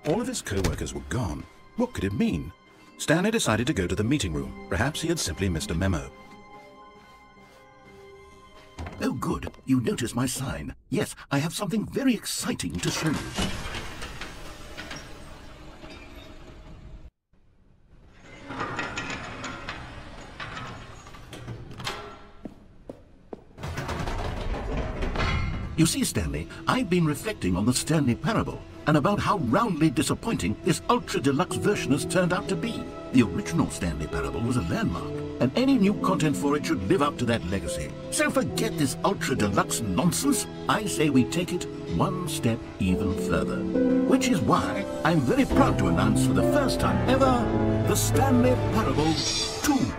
All of his co-workers were gone. What could it mean? Stanley decided to go to the meeting room. Perhaps he had simply missed a memo. Oh, good. You noticed my sign. Yes, I have something very exciting to show you. You see, Stanley, I've been reflecting on the Stanley Parable and about how roundly disappointing this ultra-deluxe version has turned out to be. The original Stanley Parable was a landmark, and any new content for it should live up to that legacy. So forget this ultra-deluxe nonsense. I say we take it one step even further. Which is why I'm very proud to announce for the first time ever, the Stanley Parable 2.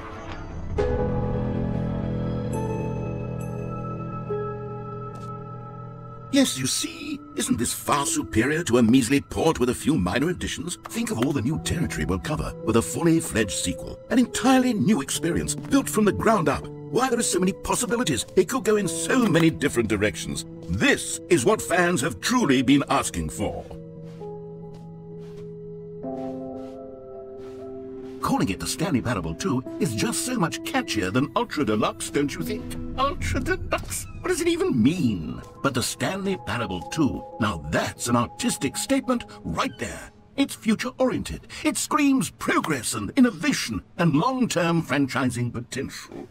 Yes, you see, isn't this far superior to a measly port with a few minor additions? Think of all the new territory we'll cover with a fully fledged sequel. An entirely new experience, built from the ground up. Why, there are so many possibilities. It could go in so many different directions. This is what fans have truly been asking for. Calling it the Stanley Parable 2 is just so much catchier than Ultra Deluxe, don't you think? Ultra Deluxe? What does it even mean? But the Stanley Parable 2, now that's an artistic statement right there. It's future-oriented. It screams progress and innovation and long-term franchising potential.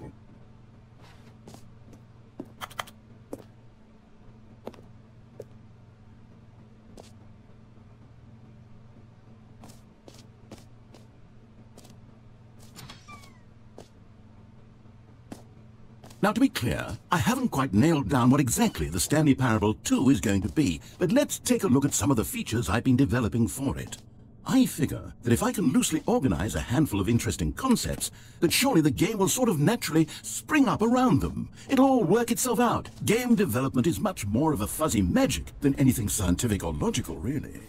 Now, to be clear, I haven't quite nailed down what exactly the Stanley Parable 2 is going to be, but let's take a look at some of the features I've been developing for it. I figure that if I can loosely organize a handful of interesting concepts, that surely the game will sort of naturally spring up around them. It'll all work itself out. Game development is much more of a fuzzy magic than anything scientific or logical, really.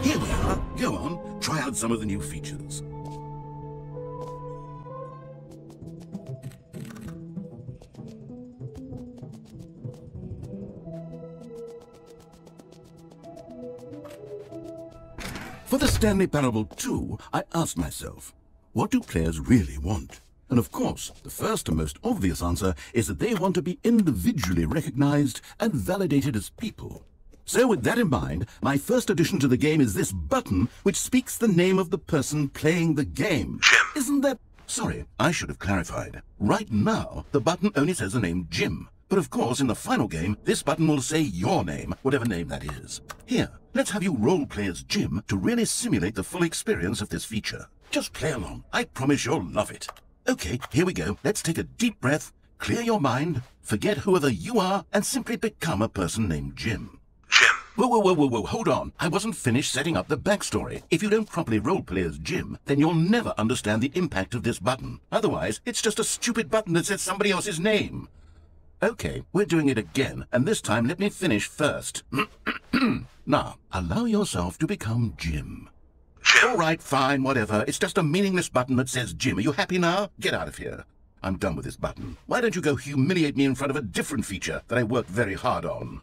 Here we are. Go on, try out some of the new features. For the Stanley Parable 2, I asked myself, what do players really want? And of course, the first and most obvious answer is that they want to be individually recognized and validated as people. So with that in mind, my first addition to the game is this button, which speaks the name of the person playing the game. Jim. Isn't that... Sorry, I should have clarified. Right now, the button only says the name Jim. But of course, in the final game, this button will say your name, whatever name that is. Here, let's have you role-play as Jim to really simulate the full experience of this feature. Just play along. I promise you'll love it. Okay, here we go. Let's take a deep breath, clear your mind, forget whoever you are, and simply become a person named Jim. Jim. Whoa, hold on. I wasn't finished setting up the backstory. If you don't properly roleplay as Jim, then you'll never understand the impact of this button. Otherwise, it's just a stupid button that says somebody else's name. Okay, we're doing it again, and this time let me finish first. Now, allow yourself to become Jim. Jim. All right, fine, whatever. It's just a meaningless button that says Jim. Are you happy now? Get out of here. I'm done with this button. Why don't you go humiliate me in front of a different feature that I worked very hard on?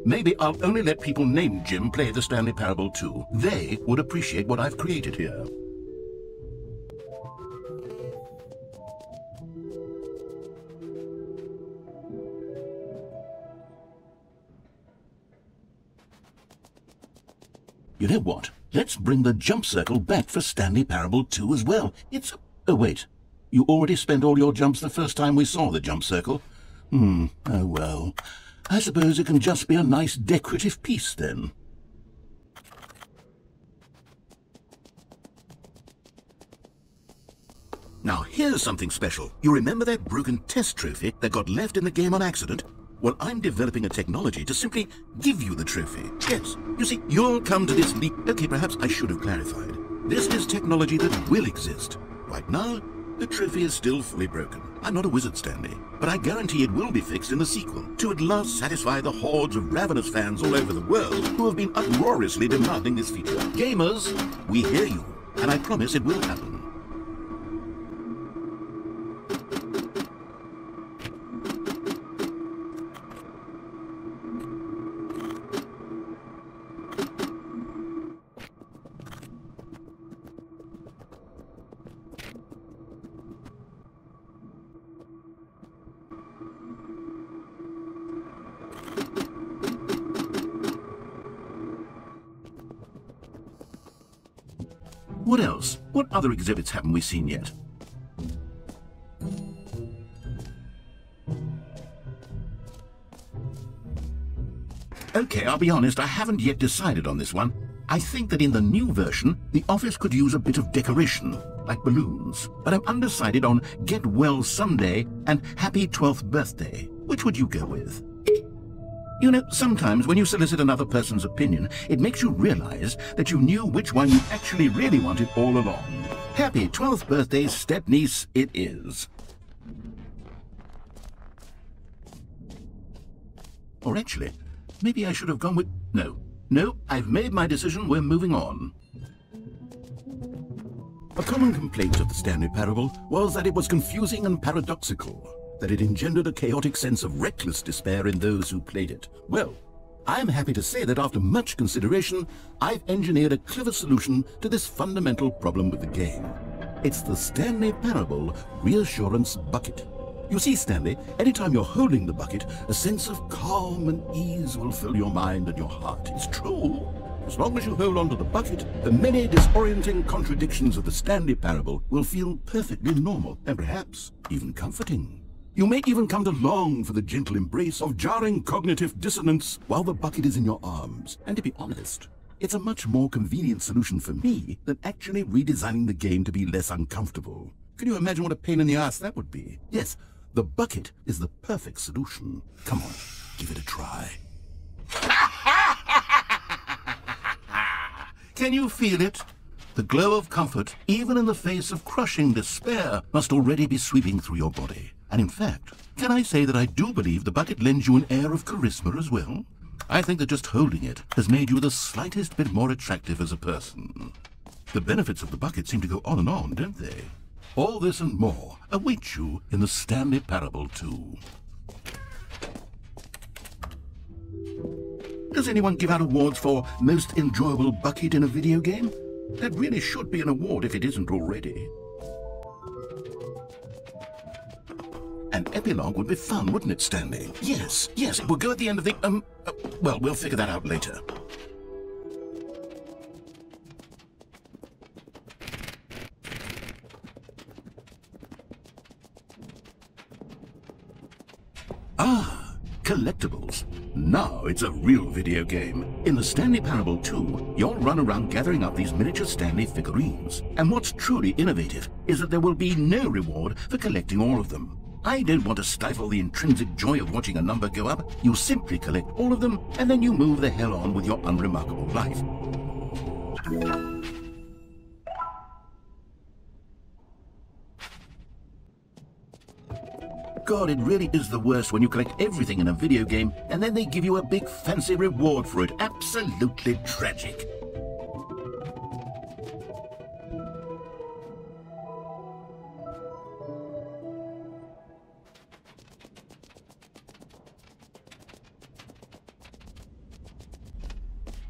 Maybe I'll only let people named Jim play the Stanley Parable 2. They would appreciate what I've created here. You know what? Let's bring the jump circle back for Stanley Parable 2 as well. It's... Oh, wait. You already spent all your jumps the first time we saw the jump circle? Oh well. I suppose it can just be a nice decorative piece, then. Now, here's something special. You remember that broken test trophy that got left in the game on accident? Well, I'm developing a technology to simply give you the trophy. Yes, you see, you'll come to this leap. Okay, perhaps I should have clarified. This is technology that will exist. Right now, the trophy is still fully broken. I'm not a wizard, Stanley, but I guarantee it will be fixed in the sequel to at last satisfy the hordes of ravenous fans all over the world who have been uproariously demanding this feature. Gamers, we hear you. and I promise it will happen. What else? What other exhibits haven't we seen yet? Okay, I'll be honest, I haven't yet decided on this one. I think that in the new version, the office could use a bit of decoration, like balloons. But I'm undecided on Get Well Someday and Happy 12th Birthday. Which would you go with? You know, sometimes when you solicit another person's opinion, it makes you realize that you knew which one you actually really wanted all along. Happy 12th birthday, step-niece, it is. Or actually, maybe I should have gone with... No, I've made my decision, we're moving on. A common complaint of the Stanley Parable was that it was confusing and paradoxical, that it engendered a chaotic sense of reckless despair in those who played it. Well, I'm happy to say that after much consideration, I've engineered a clever solution to this fundamental problem with the game. It's the Stanley Parable Reassurance Bucket. You see, Stanley, anytime you're holding the bucket, a sense of calm and ease will fill your mind and your heart. It's true. As long as you hold on to the bucket, the many disorienting contradictions of the Stanley Parable will feel perfectly normal and perhaps even comforting. You may even come to long for the gentle embrace of jarring cognitive dissonance while the bucket is in your arms. And to be honest, it's a much more convenient solution for me than actually redesigning the game to be less uncomfortable. Can you imagine what a pain in the ass that would be? Yes, the bucket is the perfect solution. Come on, give it a try. Can you feel it? The glow of comfort, even in the face of crushing despair, must already be sweeping through your body. And in fact, can I say that I do believe the bucket lends you an air of charisma as well? I think that just holding it has made you the slightest bit more attractive as a person. The benefits of the bucket seem to go on and on, don't they? All this and more await you in the Stanley Parable 2. Does anyone give out awards for most enjoyable bucket in a video game? That really should be an award if it isn't already. An epilogue would be fun, wouldn't it, Stanley? Yes, it will go at the end of the, well, we'll figure that out later. Ah, collectibles. Now it's a real video game. In the Stanley Parable 2, you'll run around gathering up these miniature Stanley figurines. And what's truly innovative is that there will be no reward for collecting all of them. I don't want to stifle the intrinsic joy of watching a number go up. You simply collect all of them, and then you move the hell on with your unremarkable life. God, it really is the worst when you collect everything in a video game, and then they give you a big fancy reward for it. Absolutely tragic.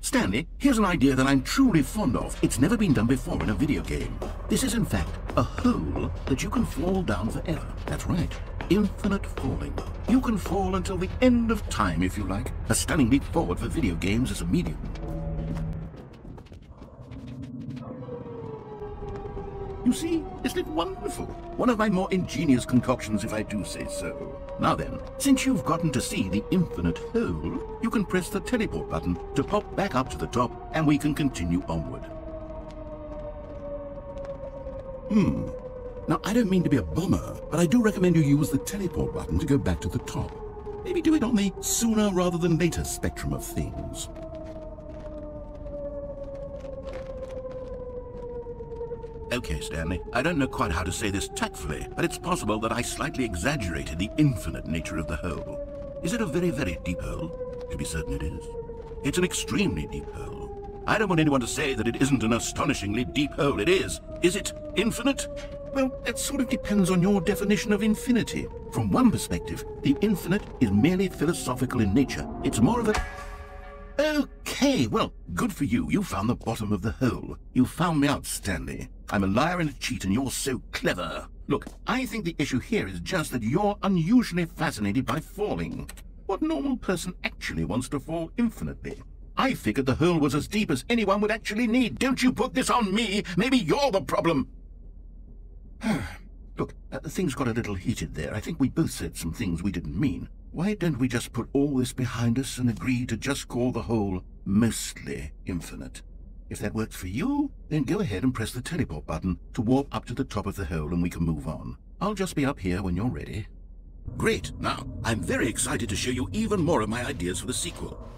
Stanley, here's an idea that I'm truly fond of. It's never been done before in a video game. This is in fact a hole that you can fall down forever. That's right. Infinite falling. You can fall until the end of time if you like. A stunning leap forward for video games as a medium. You see, isn't it wonderful? One of my more ingenious concoctions, if I do say so. Now then, since you've gotten to see the infinite hole, you can press the teleport button to pop back up to the top, and we can continue onward. Now, I don't mean to be a bummer, but I do recommend you use the teleport button to go back to the top. Maybe do it on the sooner rather than later spectrum of things. Okay, Stanley, I don't know quite how to say this tactfully, but it's possible that I slightly exaggerated the infinite nature of the hole. Is it a very, very deep hole? To be certain it is. It's an extremely deep hole. I don't want anyone to say that it isn't an astonishingly deep hole. It is. Is it infinite? Well, that sort of depends on your definition of infinity. From one perspective, the infinite is merely philosophical in nature. It's more of a... Okay, well, good for you. You found the bottom of the hole. You found me out, Stanley. I'm a liar and a cheat, and you're so clever. Look, I think the issue here is just that you're unusually fascinated by falling. What normal person actually wants to fall infinitely? I figured the hole was as deep as anyone would actually need. Don't you put this on me. Maybe you're the problem. Look, things got a little heated there. I think we both said some things we didn't mean. Why don't we just put all this behind us and agree to just call the hole mostly infinite? If that works for you, then go ahead and press the teleport button to warp up to the top of the hole and we can move on. I'll just be up here when you're ready. Great. Now, I'm very excited to show you even more of my ideas for the sequel.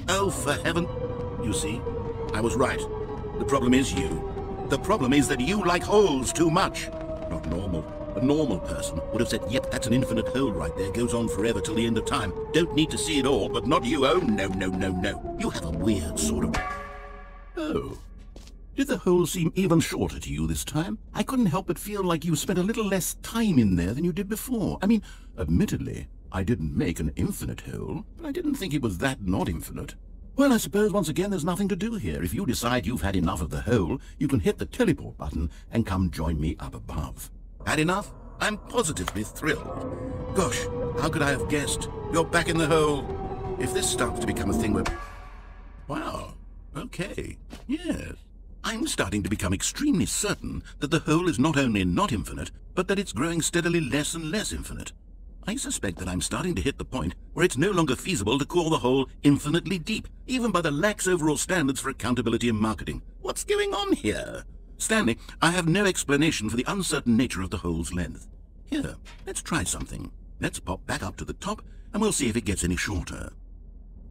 Oh, for heaven... You see, I was right. The problem is you. The problem is that you like holes too much. Not normal. A normal person would have said, yep, that's an infinite hole right there, goes on forever till the end of time. Don't need to see it all, but not you. Oh, no, no, no, no. You have a weird sort of... Oh. Did the hole seem even shorter to you this time? I couldn't help but feel like you spent a little less time in there than you did before. I mean, admittedly, I didn't make an infinite hole, but I didn't think it was that not infinite. Well, I suppose once again there's nothing to do here. If you decide you've had enough of the hole, you can hit the teleport button and come join me up above. Had enough? I'm positively thrilled. Gosh, how could I have guessed? You're back in the hole. If this starts to become a thing where... Wow, okay, yes. I'm starting to become extremely certain that the hole is not only not infinite, but that it's growing steadily less and less infinite. I suspect that I'm starting to hit the point where it's no longer feasible to call the hole infinitely deep, even by the lax overall standards for accountability and marketing. What's going on here? Stanley, I have no explanation for the uncertain nature of the hole's length. Here, let's try something. Let's pop back up to the top, and we'll see if it gets any shorter.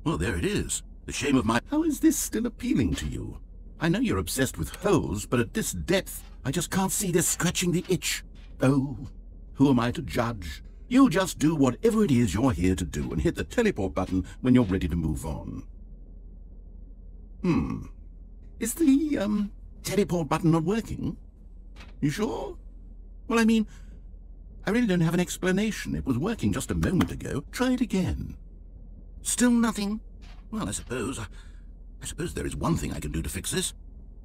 Well, there it is. The shame of my... How is this still appealing to you? I know you're obsessed with holes, but at this depth, I just can't see this scratching the itch. Oh, who am I to judge? You just do whatever it is you're here to do and hit the teleport button when you're ready to move on. Is the, teleport button not working? You sure? Well, I mean, I really don't have an explanation. It was working just a moment ago. Try it again. Still nothing? Well, I suppose there is one thing I can do to fix this.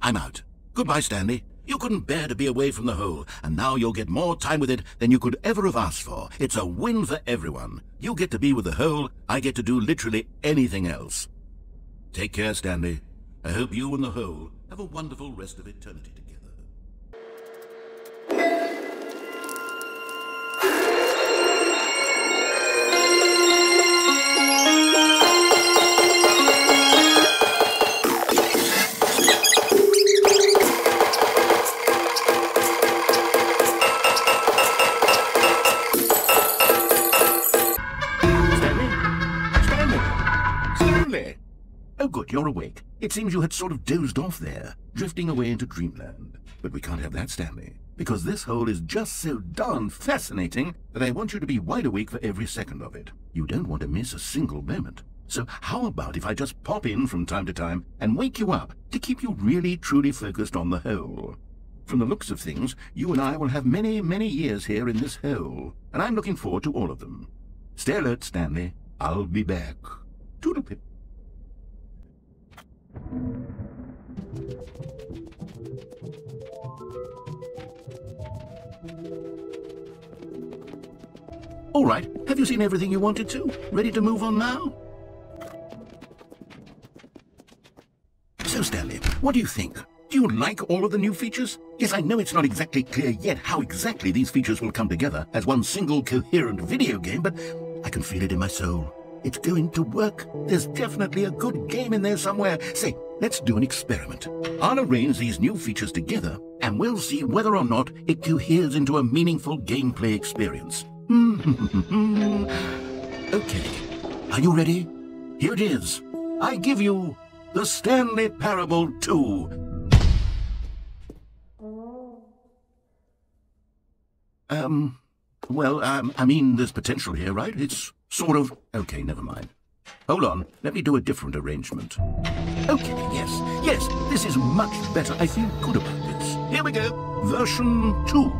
I'm out. Goodbye, Stanley. You couldn't bear to be away from the hole, and now you'll get more time with it than you could ever have asked for. It's a win for everyone. You get to be with the hole, I get to do literally anything else. Take care, Stanley. I hope you and the hole have a wonderful rest of eternity together. Oh good, you're awake. It seems you had sort of dozed off there, drifting away into dreamland. But we can't have that, Stanley, because this hole is just so darn fascinating that I want you to be wide awake for every second of it. You don't want to miss a single moment. So how about if I just pop in from time to time and wake you up to keep you really truly focused on the hole? From the looks of things, you and I will have many, many years here in this hole, and I'm looking forward to all of them. Stay alert, Stanley. I'll be back. Toodle-pip. All right, have you seen everything you wanted to? Ready to move on now? So, Stanley, what do you think? Do you like all of the new features? Yes, I know it's not exactly clear yet how exactly these features will come together as one single coherent video game, but I can feel it in my soul. It's going to work. There's definitely a good game in there somewhere. Say, let's do an experiment. I'll arrange these new features together, and we'll see whether or not it coheres into a meaningful gameplay experience. Okay, are you ready? Here it is. I give you the Stanley Parable 2. I mean, there's potential here, right? It's sort of... Okay, never mind. Hold on, let me do a different arrangement. Okay, yes, this is much better. I feel good about this. Here we go, version 2.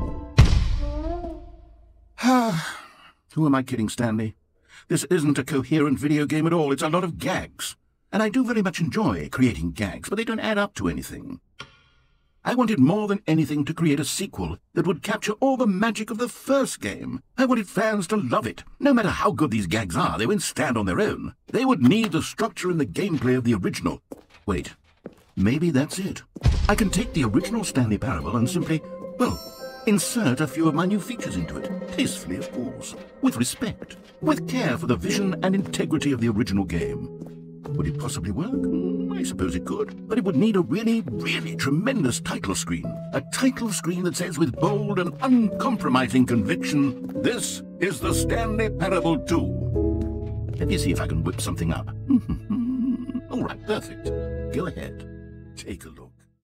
Who am I kidding, Stanley? This isn't a coherent video game at all. It's a lot of gags. And I do very much enjoy creating gags, but they don't add up to anything. I wanted more than anything to create a sequel that would capture all the magic of the first game. I wanted fans to love it. No matter how good these gags are, they won't stand on their own. They would need the structure and the gameplay of the original. Wait, maybe that's it. I can take the original Stanley Parable and simply, well, insert a few of my new features into it. Tastefully, of course. With respect. With care for the vision and integrity of the original game. Would it possibly work? I suppose it could. But it would need a really, really tremendous title screen. A title screen that says with bold and uncompromising conviction, "This is the Stanley Parable 2. Let me see if I can whip something up. All right, perfect. Go ahead. Take a look.